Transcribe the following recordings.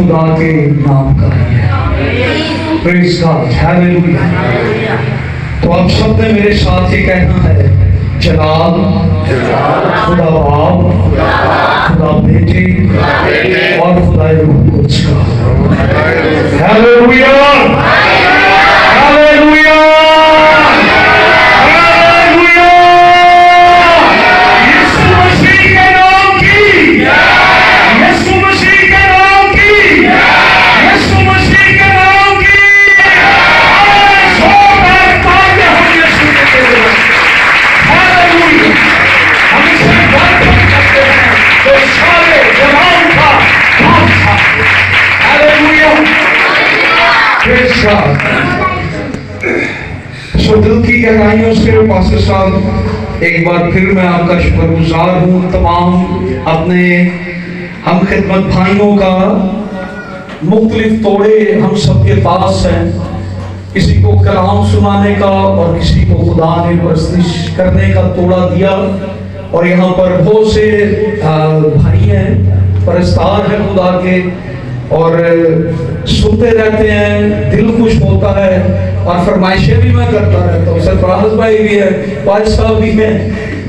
खुदा के नाम का ही है। Praise God, hallelujah. तो आप सब ने मेरे साथ ये कहना है, जलाल खुदा बाप, खुदा बेटे और खुदा रूह कुद्स का। Hallelujah, hallelujah, hallelujah. Yeshu Masih के नाम की, यीशु मसीह के नाम की, यीशु मसीह के नाम की। जोरदार तालियां हम यीशु के लिए। हालेलुया। हम इसे वर्णन करते हैं तो सारे जलाल का बादशाह। हालेलुया। Praise God. सो दिल की गहराइयों से पास्टर साहब, एक बार फिर मैं आपका शुक्रगुजार हूँ। तमाम अपने हम खिदमत भाइयों का मुख्तलिफ तोड़े हम सबके पास हैं। किसी को कलाम सुनाने का और किसी को खुदा ने परस्तिश करने का तोड़ा दिया। और यहाँ पर बहुत से भाई हैं, परस्तार हैं खुदा के, और सुनते रहते हैं, दिल खुश होता है। और फरमाइशें भी मैं करता रहता हूँ। सरफराज भाई भी है, पाज साहब भी हैं,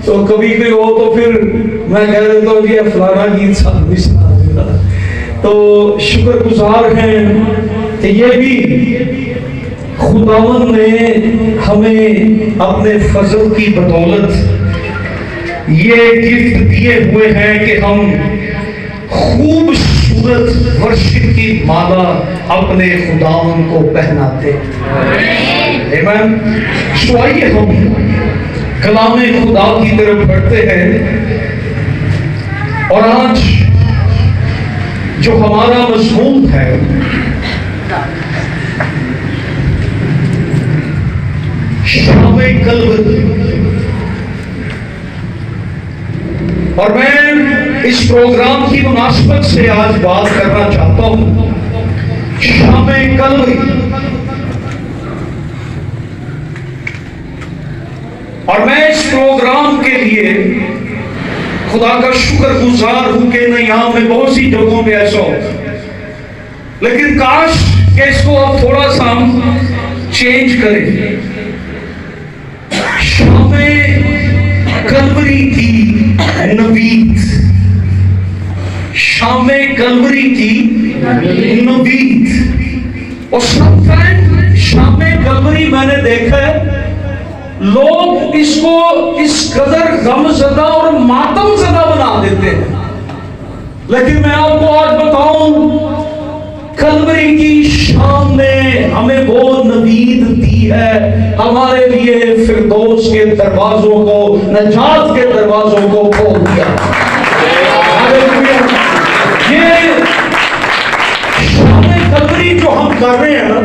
तो कभी कोई हो तो फिर मैं कह देता हूँ जी फलाना गीत साहब भी सुना देगा। तो शुक्रगुजार हैं कि ये भी खुदावन ने हमें अपने फजल की बदौलत ये गिफ्ट दिए हुए हैं कि हम खूबसूरत वर्शिप की माला अपने खुदावन को पहनाते। आमीन। सो आइए हम कलामे खुदा की तरफ बढ़ते हैं। और आज जो हमारा मज़मून है शामे कल्वरी। और मैं इस प्रोग्राम की मुनासिबत से आज बात करना चाहता हूं शामे कल्वरी। और मैं इस प्रोग्राम के लिए खुदा का शुक्रगुजार हूं कि न यहां में बहुत सी जगहों पे ऐसा हो, लेकिन काश कि इसको अब थोड़ा सा हम चेंज करें। शामे कल्वरी की नवीद, शामे कल्वरी की नवीद। और समटाइम शामे कल्वरी मैंने देखा है लोग इसको इस कदर गमज़दा और मातमज़दा बना देते हैं। लेकिन मैं आपको आज बताऊं, कल्वरी की शाम ने हमें वो नवीद दी है हमारे लिए, फिरदौस के दरवाजों को, नजात के दरवाजों को खोल दिया। ये शामे कल्वरी जो हम कर रहे हैं ना,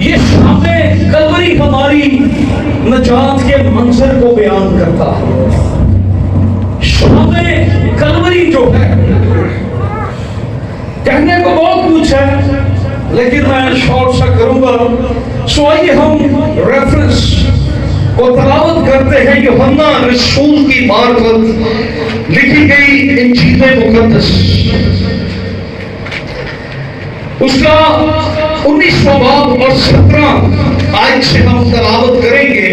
ये शामे कल्वरी हमारी नजात के मंजर को बयान करता है। शामे कल्वरी जो है, कहने को बहुत कुछ है लेकिन मैं शॉर्ट सा करूंगा। सो आइए हम रेफरेंस को तलावत करते हैं यूहन्ना रसूल की मार्फत लिखी गई इंजील मुकद्दस, उसका 19वां बाब और 17 आयत से हम तलावत करेंगे।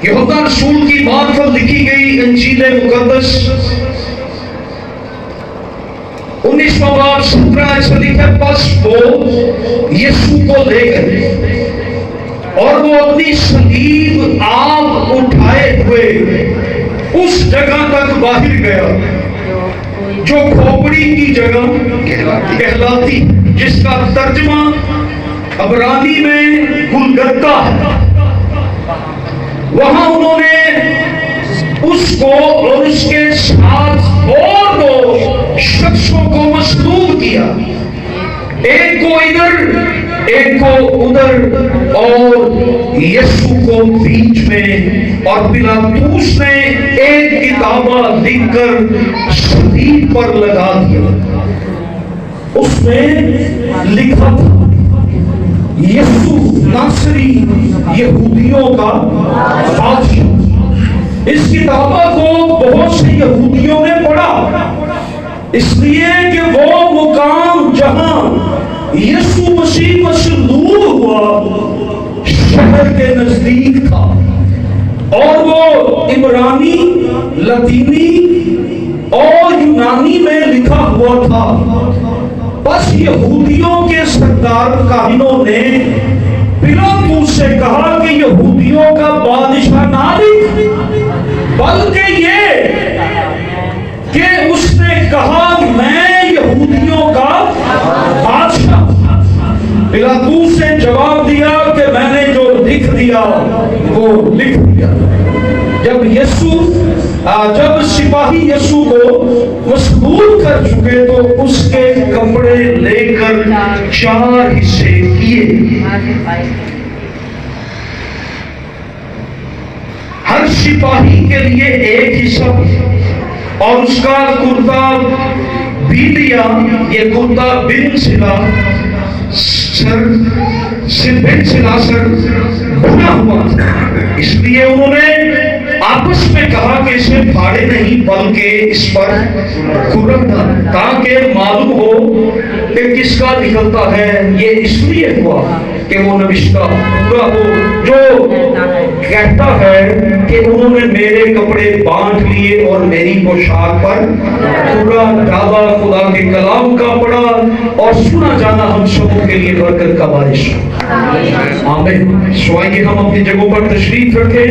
यूहन्ना रसूल की मार्फत लिखी गई इंजील मुकद्दस 19वां बाब 17 आयत से लिखा है, बस वो यीशु को ले गए और वो अपनी सलीब आप उठाए हुए उस जगह तक बाहर गया जो खोपड़ी की जगह कहलाती, जिसका तर्जमा अबरानी में गुलगत्ता है। वहां उन्होंने उसको और उसके साथ और 2 शख्सों को मसलूब किया, एक को इधर एक को उधर, और यीशु को बीच में। और पिलातुस ने एक किताबा लिखकर सलीब पर लगा दिया। उसमें लिखा था, यीशु नासरी यहूदियों का बादशाह। इसलिए कि वो मुकाम जहां यीशु मसीह मसलूब हुआ शहर के नजदीक था, और वो इब्रानी, लतीनी और यूनानी में लिखा हुआ था। बस यहूदियों के सरदार काहिनों ने पिलातुस से कहा कि यहूदियों का बादशाह ना लिख, बल्कि ये कि उसने कहा मैं यहूदियों का बादशाह। पिलातुस ने जवाब दिया कि मैंने जो लिख दिया वो लिख दिया। जब सिपाही यीशु को मसलूब कर चुके तो उसके कपड़े लेकर 4 हिस्से किए। हर सिपाही के लिए एक हिस्सा और उसका कुर्ता बीलिया, ये कुर्ता बिन सिला सर बना हुआ था। इसलिए उन्होंने आपस में कहा कि इसे फाड़े नहीं बल्कि इस पर खुरक डालें, ताकि मालूम हो कि किसका निकलता है। ये इसलिए हुआ कि वो नविश्ता पूरा हो जो कहता है कि उन्होंने मेरे कपड़े बांट लिए और मेरी पोशाक पर पूरा डाला। खुदा के कलाम का पढ़ा और सुना जाना हम सबों के लिए बरकत का बारिश। आमीन। सो आइए हम अपनी जगहों पर तशरीफ रखें।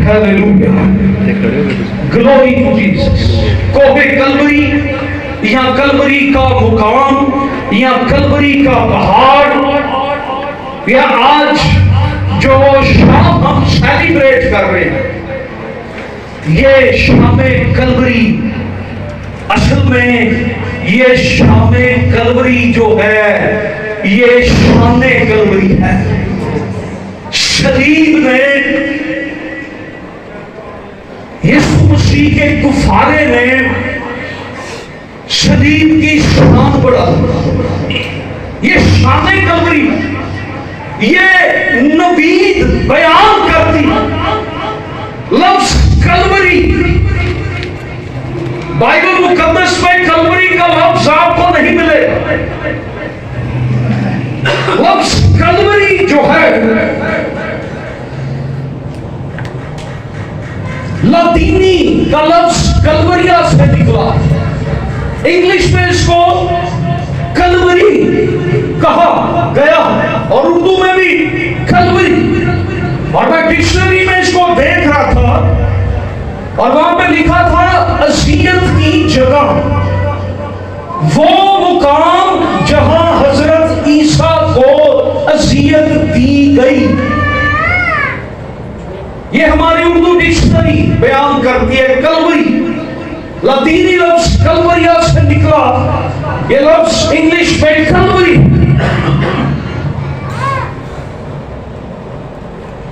Hallelujah, glory to Jesus. कोहे कलवरी, यहाँ कलवरी का मुकाम, यहाँ कलवरी का पहाड़, यह आज जो शाम हम सेलिब्रेट कर रहे हैं, ये शामे कलवरी, असल में ये शामे कलवरी जो है ये शाने कलवरी है। शरीर में यीशु मसीह के गुफारे में शरीर की शान बढ़ा। ये शाने कलवरी, ये नवीद बयान करती लफ्ज कलवरी। बाइबल मुकद्दस में कलवरी का लफ्ज आपको नहीं मिले। लफ्ज कलवरी जो है लतीनी का लफ्ज कलवरिया से निकला। इंग्लिश में इसको कलवरी कहा गया और उर्दू में भी कलवरी। और मैं डिक्शनरी में इसको देख रहा था और वहां पे लिखा था अज़ियत की जगह, वो मुकाम जहां हजरत ईसा को अज़ियत दी गई। ये हमारी उर्दू डिक्शनरी बयान करती है कलवरी। लतीनी लफ्ज कलवरिया से निकला, ये लफ्ज इंग्लिश में कलवरी।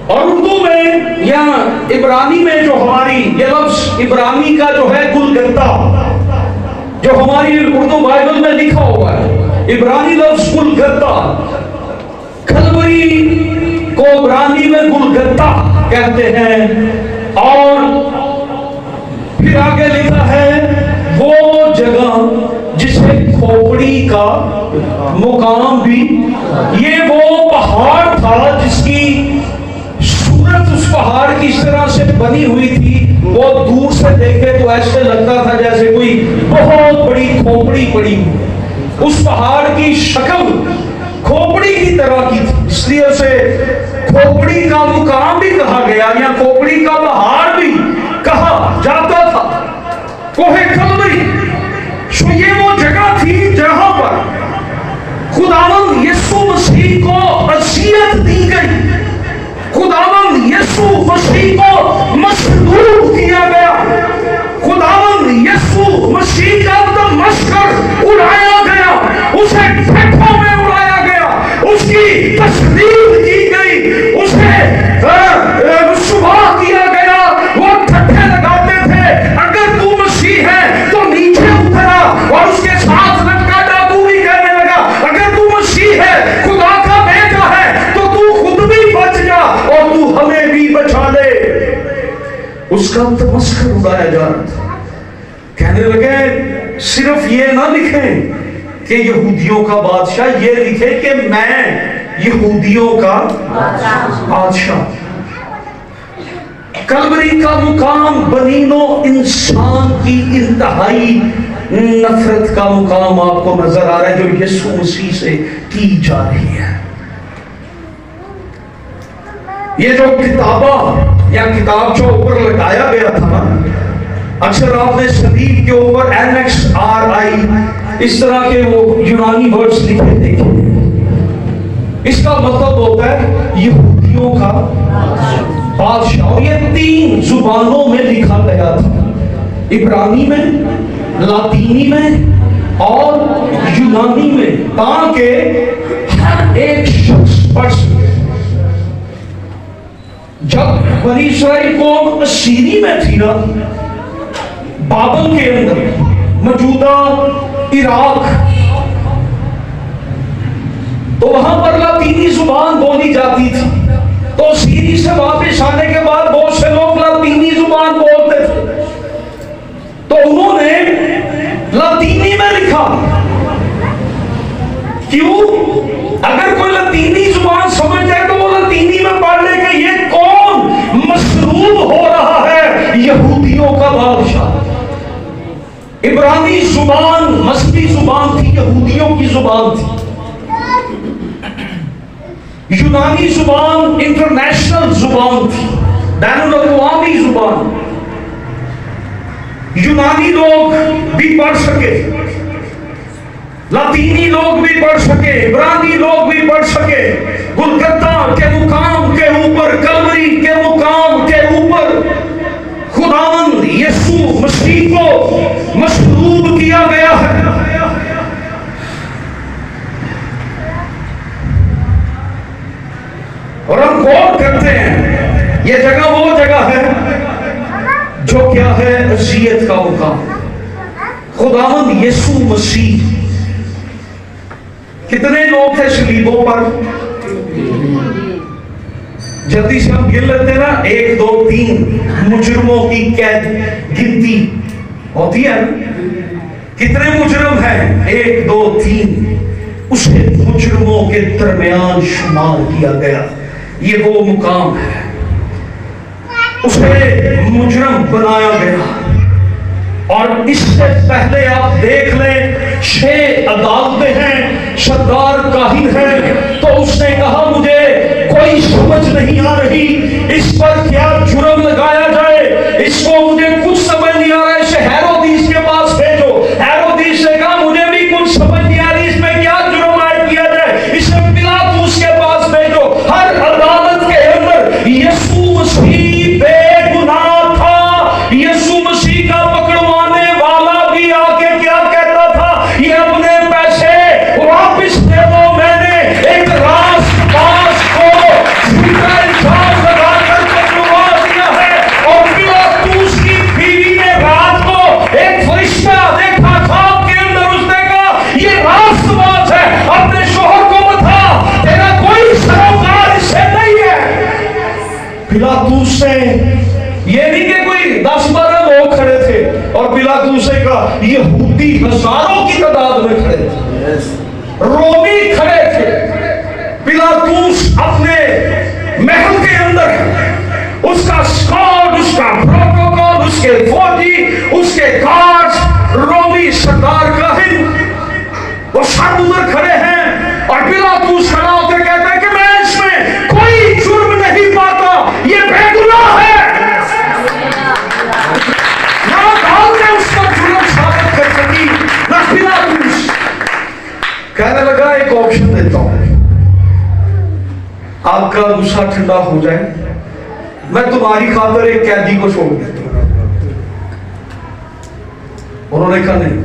और उर्दू में या इब्रानी में जो हमारी ये लफ्ज इब्रानी का जो है गुलगत्ता, जो हमारी उर्दू बाइबल में लिखा हुआ है, इब्रानी लफ्ज गुलगत्ता, कलवरी को इब्रानी में गुलगत्ता कहते हैं। और फिर आगे लिखा है वो जगह जिसे खोपड़ी का मुकाम भी, ये वो पहाड़ था जिसकी सूरत उस पहाड़ की इस तरह से बनी हुई थी, वो दूर से देखे तो ऐसे लगता था जैसे कोई बहुत बड़ी खोपड़ी पड़ी। उस पहाड़ की शक्ल खोपड़ी की तरह की थी, इसलिए उसे खोपड़ी का मुकाम भी कहा गया या खोपड़ी का पहाड़ भी कहा जाता था, कोहे कलवरी। सो ये वो जगह थी जहां पर खुदावंद यीशु मसीह को अज़ियत दी गई, खुदावंद यीशु मसीह को मसलूब किया गया, खुदावंद यीशु मसीह का मस्कर उड़ाया गया, उसे ठट्ठों में उड़ाया गया, उसकी तस्लीम की गई, उसे रुसवा किया गया। वो ठट्ठे लगाते थे, अगर तू मसीह है तो नीचे उतरा, और उसके साथ लटका डाकू भी कहने लगा अगर तू मसीह है, खुदा का बेटा है, तो तू खुद भी बच जा और तू हमें भी बचा ले। उसका तमस्कर उड़ाया जा रहा था। कहने लगे सिर्फ ये ना लिखे कि यहूदियों का बादशाह, ये लिखे कि मैं यहूदियों का बादशाह। कलवरी का मुकाम बनीनो इंसान की इंतहाई नफरत का मुकाम आपको नजर आ रहा है जो यीशु मसीह से की जा रही है। ये जो किताबा या किताब जो ऊपर लगाया गया था ना, अक्सर आपने सलीब के ऊपर NXRI इस तरह के वो यूनानी वर्ड्स लिखे देखे। इसका मतलब होता है यहूदियों का बादशाह। और ये 3 जुबानों में लिखा गया था, इब्रानी में, लातीनी में और यूनानी में, ताकि हर एक शख्स पढ़ सके। जब बनी इस्राइल कौम असीरी में थी ना, बाबल के अंदर, मौजूदा इराक, तो वहां पर लातीनी जुबान बोली जाती थी। तो सीरी से वापस आने के बाद बहुत से लोग लातीनी जुबान बोलते थे, तो उन्होंने लातीनी में लिखा। क्यों? अगर कोई लातीनी जुबान समझ जाए तो वो लातीनी में पढ़ ले कि ये कौन मसरूब हो रहा है, यहूदियों का बादशाह। इब्रानी जुबान मसबी जुबान थी, यहूदियों की जुबान थी। यूनानी जुबान इंटरनेशनल जुबान थी, बैनुल-अक़वामी जुबान। यूनानी लोग भी पढ़ सके, लातीनी लोग भी पढ़ सके, इब्रानी लोग भी पढ़ सके। गुलगता के मुकाम के ऊपर, कलवरी के मुकाम के ऊपर खुदावंद यीशु मसीह को मसलूब किया गया है। और हम गौर करते हैं, यह जगह वो जगह है जो क्या है, अज़ियत का मुकाम। खुदावंद यीशु मसीह, कितने लोग थे सलीबों पर? जल्दी से हम गिन लेते ना, 1 2 3 मुजरमों की कैद गिनती होती है ना, कितने मुजरम हैं? 1 2 3। उसे मुजरमों के दरमियान शुमार किया गया। ये वो मुकाम है, उसे मुजरम बनाया गया। और इससे पहले आप देख लें, 6 अदालतें हैं, सरदार काहिन है, तो उसने कहा मुझे कोई समझ नहीं आ रही, इस पर क्या जुर्म लगाया जाए, इसको मुझे कुछ समझ नहीं आ रहा है, इसे हेरोदीस के पास भेजो। हेरोदीस ने कहा मुझे भी कुछ समझ नहीं आ रही, इसमें क्या जुर्म ऐड किया जाए, इसे पिलातुस के पास भेजो। हर अदालत के अंदर यीशु मसीह बेगुनाह था। यीशु मसीह का पकड़वाने वाला भी आके क्या कहता था, ये अपने पैसे वापस दे दो, मैंने एक रास्तबाज को इल्जाम लगाकर पकड़वा दिया है। और पिलातुस की बीवी ने रात को एक फरिश्ता देखा ख्वाब के अंदर, उसने कहा ये रास्तबाज है, अपने शोहर को बता, तेरा कोई सरोकार इससे नहीं है। पिलातुस से ये नहीं कि कोई 10-12 लोग खड़े थे, और पिलातुस से कहा यहूदी हजारों की तादाद में खड़े थे, रोमी खड़े थे। पिलातुस अपने महल के अंदर, उसका स्क्वाड, उसका प्रोटोकॉल, उसके फौजी, उसके गार्ड्स, रोमी सरदार काहिन, वो सब उधर खड़े हैं। और पिलातुस खड़ा होकर कहता है कि मैं इसमें कोई जुर्म नहीं पाता, ये बेगुनाह है। ना अदालत ने उस पर जुर्म साबित कर सकी, ना पिलातुस। कहने लगा एक ऑप्शन देता हूं, आपका गुस्सा ठंडा हो जाए, मैं तुम्हारी खातिर एक कैदी को छोड़ देता हूं। उन्होंने कहा नहीं,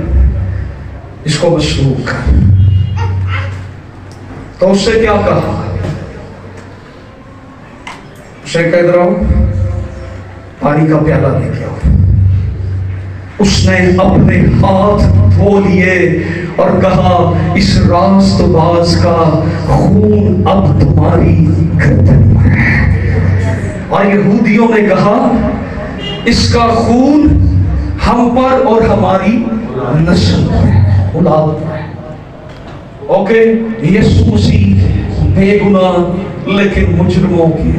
इसको मसलूब कर। तो उससे क्या कहा, उसे कह रहा हूं पानी का प्याला लेके आओ। उसने अपने हाथ धो लिए और कहा इस रास्तबाज का खून अब तुम्हारी गर्दन पर है। और यहूदियों ने कहा इसका खून हम पर और हमारी नस्ल पर, औलाद पर। ओके, यीशु मसीह बेगुनाह लेकिन मुजरमों के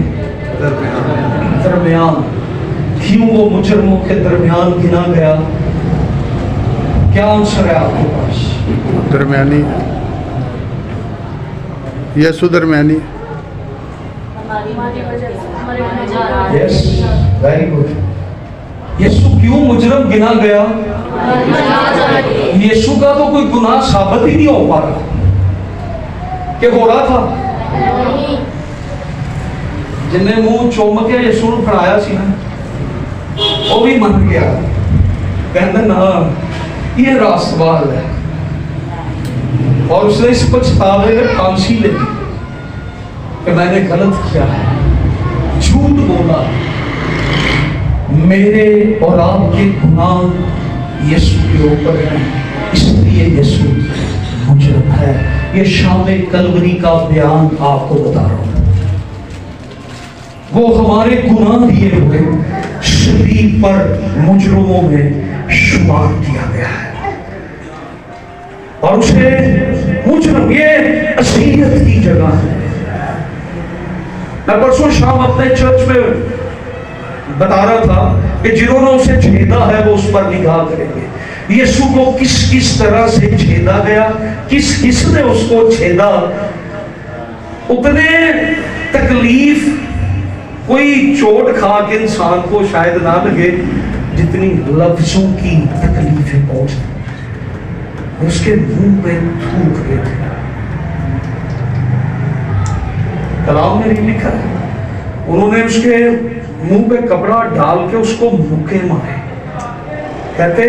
दरमियान। क्यों वो मुजरमों के दरमियान गिना गया? क्या आंसर है आपके पास? दरमियानी, यीशु दरमियानी। Yes, very good. यीशु क्यों मुजरम गिना गया? यीशु का तो कोई गुनाह साबित ही नहीं हो पा रहा कि हो रहा था। जिन्हें मुंह चुम के यीशु ਨੂੰ फड़ाया सी ना, वो भी मन गया, कहते ना ये रास्तबाज है। और उसने इस पछतावे में फांसी ले ली कि मैंने गलत किया है, झूठ बोला। मेरे और आपके गुनाह यीशु के ऊपर है, इसलिए यीशु मुजरम है। ये शाम कलवरी का बयान आपको बता रहा हूं। वो हमारे गुनाह दिए हुए शरीर पर मुजरमों में शुमार किया गया है, और उसे मुजरम, ये असीयत की जगह है। मैं परसों शाम अपने चर्च में बता रहा था कि जिन्होंने उसे छेदा है वो उस पर निगाह करेंगे। यीशु को किस किस तरह से छेदा गया, किस किसने उसको छेदा। उतने तकलीफ कोई चोट खा के इंसान को शायद ना लगे जितनी लफ्जों की तकलीफें पहुंचती। उसके मुंह पे थूक रहे थे। कलाम में नहीं लिखा है, उन्होंने उसके मुंह पे कपड़ा डाल के उसको मुक्के मारे। कहते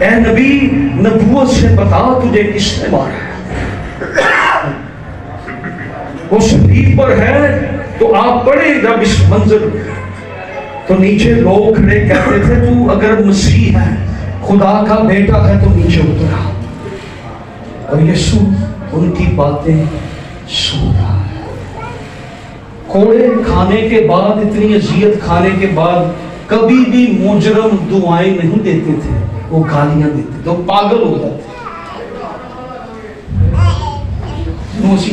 ए नबी, नबूवत से बता तुझे किसने मारा है। वो शरीर पर है तो आप पढ़े जब इस मंजर, तो नीचे लोग खड़े कहते थे तू अगर मसीह है, खुदा का बेटा है तो नीचे उतरा। और यीशु उनकी बातें सुन रहा है। कोड़े खाने के बाद, इतनी अजियत खाने के बाद कभी भी मुजरम दुआएं नहीं देते थे, वो गालियां देते थे, वो पागल हो जाते।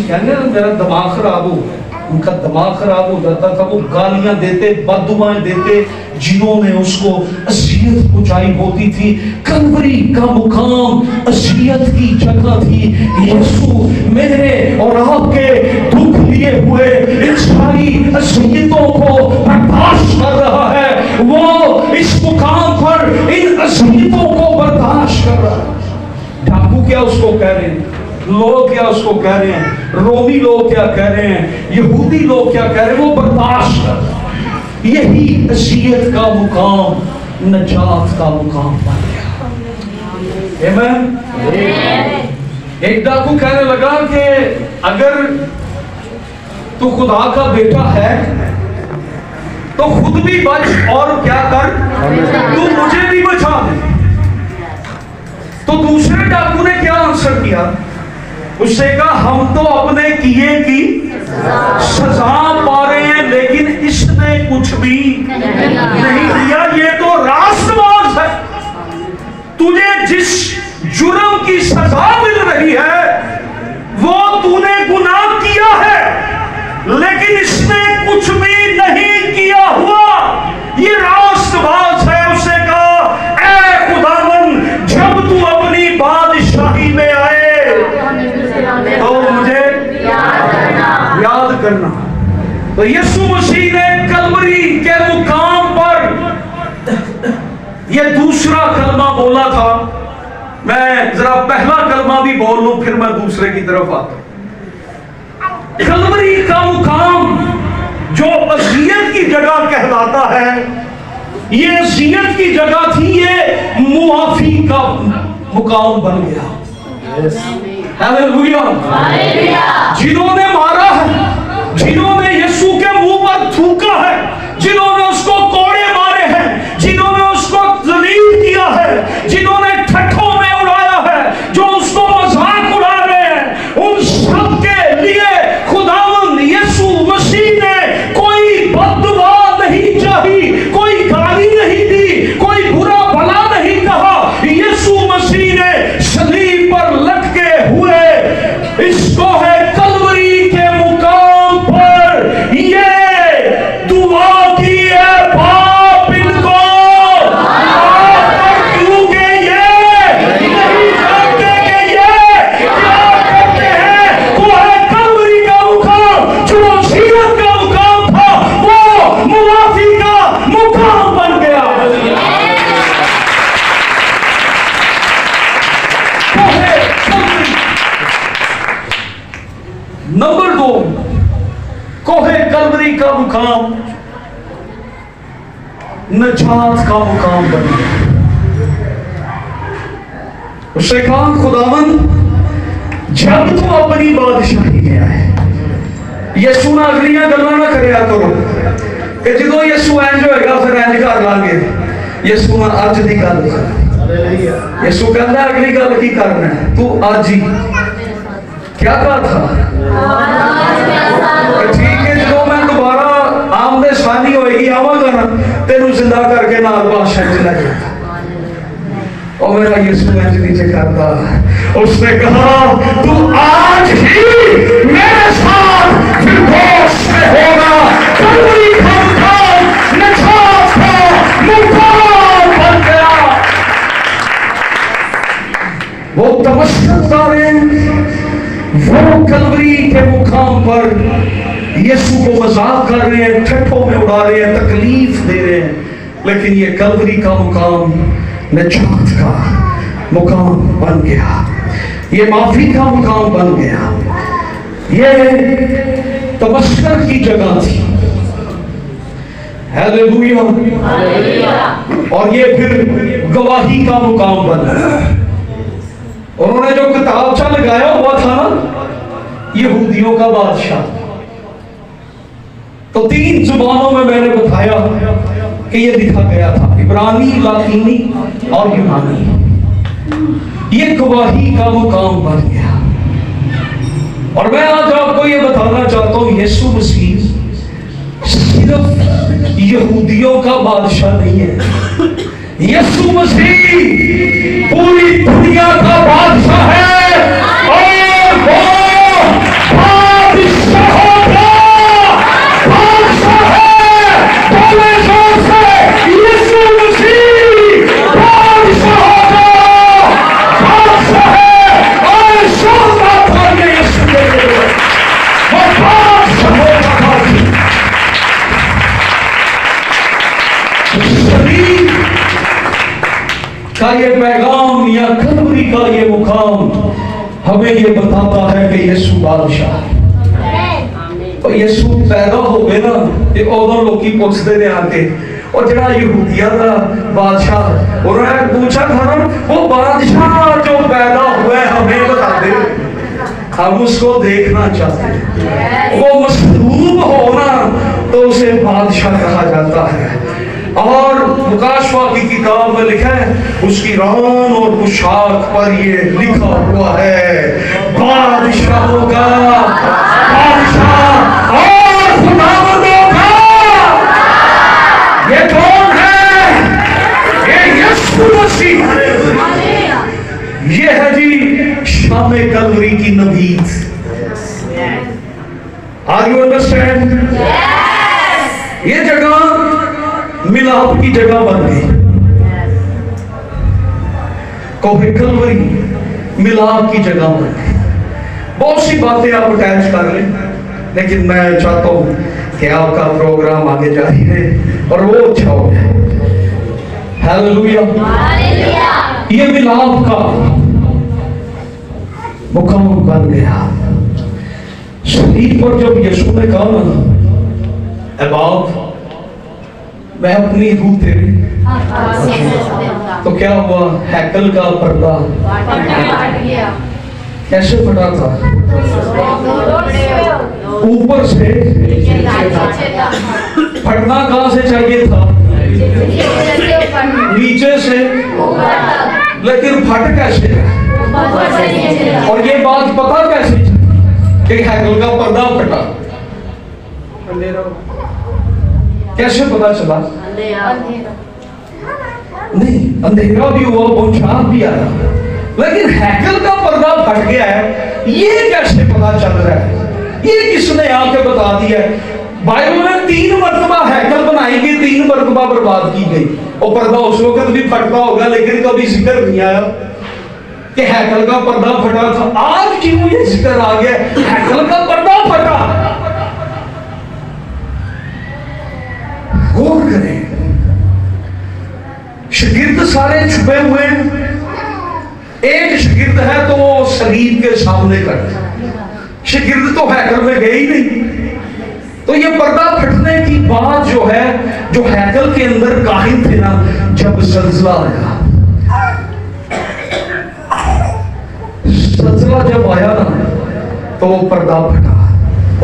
कहने मेरा दिमाग खराब हो गया, उनका दिमाग खराब हो जाता था। वो गालियां देते, बददुआएं देते, जिन्होंने उसको असियत पहुंचाई होती थी। कलवरी का मुकाम असियत की जगह थी। यीशु मेरे और आपके दुख लिए हुए इन सारी असियतों को बर्दाश्त कर रहा है। वो इस मुकाम पर इन असियतों को बर्दाश्त कर रहा है। डाकू क्या उसको कह रहे हैं, लोग क्या उसको कह रहे हैं, रोमी लोग क्या कह रहे हैं, यहूदी लोग क्या कह रहे हैं, वो बर्दाश्त कर। यही असियत का मुकाम नजात का मुकाम बन गया। आमीन। एक डाकू कहने लगा कि अगर तू खुदा का बेटा है तो खुद भी बच और क्या कर, तू मुझे भी बचा दे। तो दूसरे डाकू ने क्या आंसर किया? उससे कहा हम तो अपने किए की सजा पा रहे हैं, लेकिन इसने कुछ भी नहीं किया। ये तो रास्तबाज है। तुझे जिस जुर्म की सजा मिल रही है वो तूने गुनाह किया है, लेकिन इसने कुछ भी नहीं किया हुआ। ये रास्तबाज है। उसने कहा ऐ खुदावन, जब तू अपनी बादशाही में आए तो मुझे याद करना। तो यीशु मसीह ने कलवरी के मुकाम पर यह दूसरा कलमा बोला था। मैं जरा पहला कलमा भी बोल लूं, फिर मैं दूसरे की तरफ आता हूं। कलवरी का मुकाम जो अज़ियत की जगह कहलाता है, ये अज़ियत की जगह थी, ये मुआफी का मुकाम बन गया। हालेलुया। जिन्होंने मारा है, जिन्होंने यीशु के मुंह पर थूका है, जिन्होंने उसको कोड़े मारे हैं, जिन्होंने उसको जलील किया है, जिन्होंने ठट्ठों में उड़ाया है, जो उसको मजाक उड़ा रहे हैं, उन सब के लिए खुदावंद यीशु मसीह ने कोई बददुआ नहीं चाही, कोई गाली नहीं दी, कोई बुरा मुकाम नजात का मुकाम बन गया। उसने कहा खुदावन जब तू अपनी बादशाही में आए यसू ना अगलियां गल्लां ना करया करो कि जो यसू इंज होएगा फिर इंज कर लांगे। यसू ना अज दी गल कर। यसू कहता अगली गल की करना है तू अज ही क्या कहा था ठीक है जो मैं दोबारा आमदे सानी होएगी आवांगा ना तेनू जिंदा करके नाल बादशाह चला जाएगा। और मेरा यीशु इंज नीचे करता उसने कहा तू आज ही मेरे साथ फिरदौस में होगा। कलवरी का मुकाम नजात का मुकाम बन गया। वो तमस्सा उतारे वो कलवरी के मुकाम पर यीशु को मजाक कर रहे हैं ठट्ठों में उड़ा रहे हैं तकलीफ दे रहे हैं लेकिन ये कलवरी का मुकाम नजात का मुकाम बन गया। ये माफी का मुकाम बन गया। ये तबस्सुर की जगह थी। हालेलुया। और ये फिर गवाही का मुकाम बन गया। उन्होंने जो किताबचा लगाया हुआ था ना यहूदियों का बादशाह तो 3 जुबानों में मैंने बताया कि ये लिखा गया था इब्रानी लातीनी और यूनानी। ये गवाही का मुकाम बन गया। और मैं आज आपको ये बताना चाहता हूं यीशु मसीह सिर्फ यहूदियों का बादशाह नहीं है। यीशु मसीह पूरी दुनिया का बादशाह है और वो बादशाहों का बादशाह है। बोले जोर से यीशु मसीह बादशाहों का बादशाह है। और शानदार भाग्य यीशु के लिए वो बादशाहों का बादशाह। शरीर का ये पैगाम या कलवरी का ये मुकाम हमें ये बताता है कि यीशु बादशाह है। और यीशु पैदा हो गए ना ये उदों लोग पूछते ने आके और जरा यहूदिया का बादशाह उन्होंने पूछा था ना वो बादशाह जो पैदा हुआ है हमें बता दे हम उसको देखना चाहते हैं। वो मसलूब होना तो उसे बादशाह कहा जाता है। और मुकाशवा की किताब में लिखा है उसकी रान और पोशाक पर ये लिखा हुआ है बादशाहों का बादशाह और खुदावंदों का। ये कौन है? ये यीशु मसीह। ये है जी शाम कलवरी की नबीद। Are you understand? ये जगह मिलाप की जगह बन गई। कोहे कलवरी मिलाप की जगह बन गई। बहुत सी बातें आप अटैच कर लें लेकिन मैं चाहता हूं कि आपका प्रोग्राम आगे जारी रहे और वो अच्छा हो जाए। हालेलुया। ये मिलाप का मुकाम बन गया। शरीर पर जब यीशु ने कहा ना बाप मैं अपनी रूह तेरी तो क्या हुआ हैकल का पर्दा कैसे फटा था? ऊपर से फटना कहां से चाहिए था? नीचे से लेकिन फट कैसे? और ये बात पता कैसे कि हैकल का पर्दा फटा? कैसे पता चला? नहीं अंधेरा भी हुआ बौछार भी आया लेकिन हैकल का पर्दा फट गया है ये कैसे पता चल रहा है? ये किसने आके बता दिया? बाइबल में 3 मरतबा हैकल बनाई गई 3 मरतबा बर्बाद की गई। और पर्दा उस वक्त भी फटता होगा लेकिन कभी जिक्र नहीं आया कि हैकल का पर्दा फटा था। आज क्यों ये जिक्र आ गया हैकल का पर्दा फटा? गौर करें। शागिर्द सारे छुपे हुए हैं। एक शागिर्द है तो वो सलीब के सामने खड़ा। शागिर्द तो हैकल में गए ही नहीं। तो ये पर्दा फटने की बात जो है, जो हैकल के अंदर काहिन थे ना, जब ज़ल्ज़ला आया, ज़ल्ज़ला जब आया ना, तो वो पर्दा फटा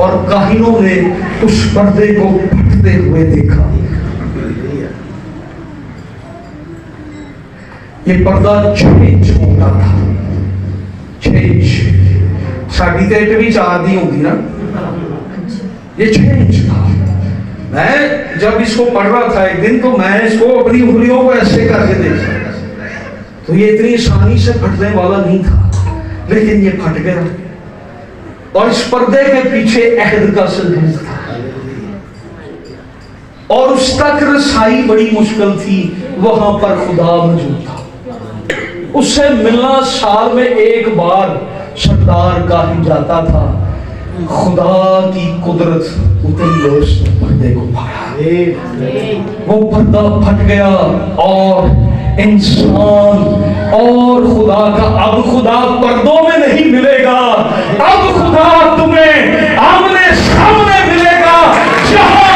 और काहिनों ने उस पर्दे को फटते हुए देखा। ये पर्दा 6 इंच मोटा था, 6 इंच। साड़ी तेट भी 4 दी होगी ना, ये 6 इंच था। मैं जब इसको पढ़ रहा था एक दिन, तो मैं इसको अपनी उंगलियों को ऐसे करके देखा, तो ये इतनी आसानी से फटने वाला नहीं था, लेकिन ये फट गया। और इस पर्दे के पीछे अहद का संदूक था, और उस तक रसाई बड़ी मुश्किल थी। वहां पर खुदा मौजूद था, उससे मिलना साल में एक बार सरदार का ही जाता था। खुदा की कुदरत उतनी और उस पर्दे को फाड़ा, वो पर्दा फट गया और इंसान और खुदा का, अब खुदा पर्दों में नहीं मिलेगा, अब खुदा तुम्हें आमने सामने मिलेगा, जहां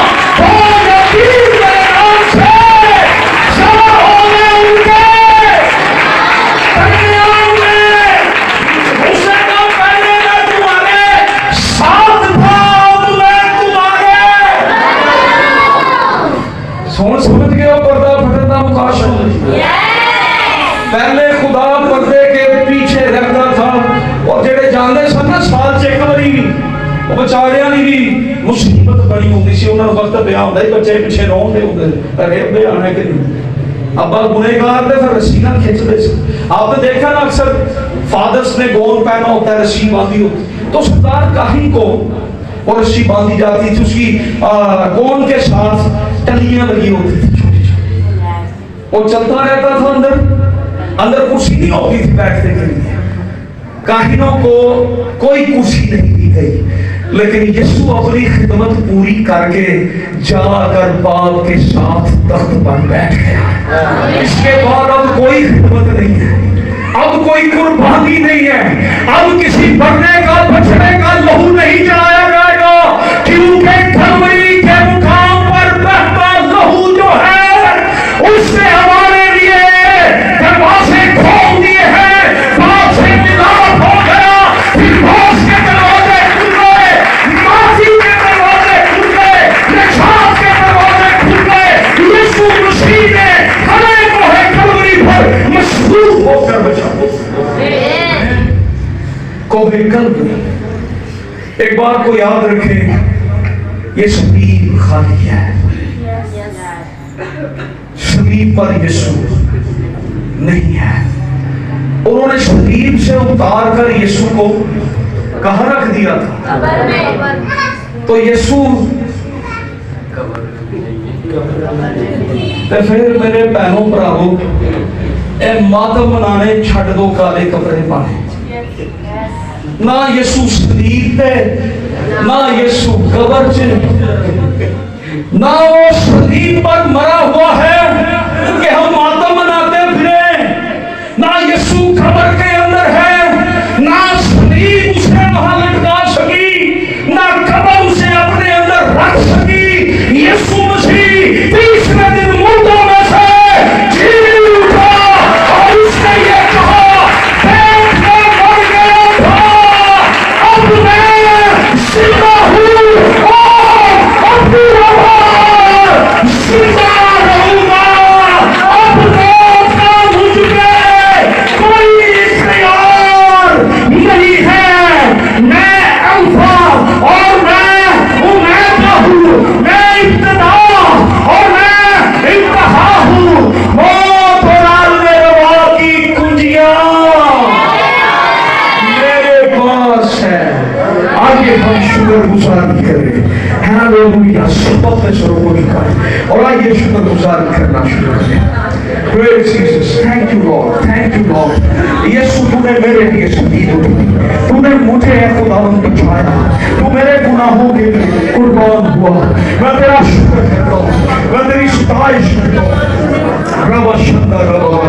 समझ गए हो पर्दा फटने का मुकाशा। पहले खुदा पर्दे के पीछे रखता था, और जेड़े जानते सन ना साल च एक बारी भी वो बेचारियां दी भी मुसीबत बड़ी होंदी सी, उन्हां नूं वक्त पिया हुंदा ही, बच्चे पिछे रोंदे हुंदे, घरे बे आना कि नहीं, अब्बा गुनहगार थे, फिर रस्सी ना खिंचते थे। आपने देखा ना अक्सर फादर्स ने गोन पहना होता है, रस्सी बांधी होती, तो सरदार काहिन को और रस्सी बांधी जाती थी, उसकी गोन के साथ टलियां लगी होती थी छोटी छोटी, और चलता रहता था। अंदर कुर्सी नहीं होती थी बैठने के लिए, काहिनों को कोई कुर्सी नहीं दी गई, लेकिन यीशु अपनी खिदमत पूरी करके जाकर बाप के साथ तख्त पर बैठ गया। इसके बाद अब कोई खिदमत नहीं है, अब कोई कुर्बानी नहीं है, अब किसी मरने का बचने का लहू नहीं जलाया जाएगा, क्योंकि कलवरी के मुकाम पर बहता लहू जो है, उससे हमारे लिए दरवाजे खोल दिए हैं, बाप से मिलाप हो गया, फिर होश के दरवाजे खुल गए, माफी के दरवाजे खुल गए, निजात के दरवाजे खुल गए। यीशु मसीह ने हमें जो है कलवरी पर मशहूर होकर बचा कोहे कलवरी। एक बात को याद रखें, ये सलीब खाली है, सलीब पर यीशु नहीं है। उन्होंने सलीब से उतार कर यीशु को कहां रख दिया था? तो यीशु, तो फिर मेरे बहनों भरावों, ए मातम मनाने छड़ दो काले कपड़े पाने। ना यीशु सलीब पे, ना यीशु कब्र च, ना वो सलीब पर मरा हुआ है कि हम मातम मनाते फिरे, ना यीशु कब्र के अंदर है, ना सलीब उसे वहां लटका सकी, ना कब्र उसे अपने अंदर रख सकी। यीशु मसीह तीसरे दिन मुर्दों में से जी उठा, और उसने ये कहा, पेट में मर गया था, अब मैं जिंदा हूं और अपनी आवाज जिंदा रहूंगा। अब मौत का मुझ में कोई इख्तियार नहीं है। मैं अल्फा और मैं ओमेगा हूं, मैं इब्तिदा और मैं इंतहा हूं। मौत और आलम-ए-रवा की कुंजियां मेरे पास है। आगे हम शुक्रगुजारी करें, हालेलुया, सबक सरोवर का, और आइए शुक्रगुजारी करना शुरू करें। Praise Jesus, thank you Lord, thank you Lord। यीशु तूने मेरे लिए शहीद हुई, तूने मुझे खुदावन बचाया, तू मेरे गुनाहों के लिए कुर्बान हुआ। मैं तेरा शुक्र करता हूँ, मैं तेरी सताइश करता हूँ। रवा शंकर रवा,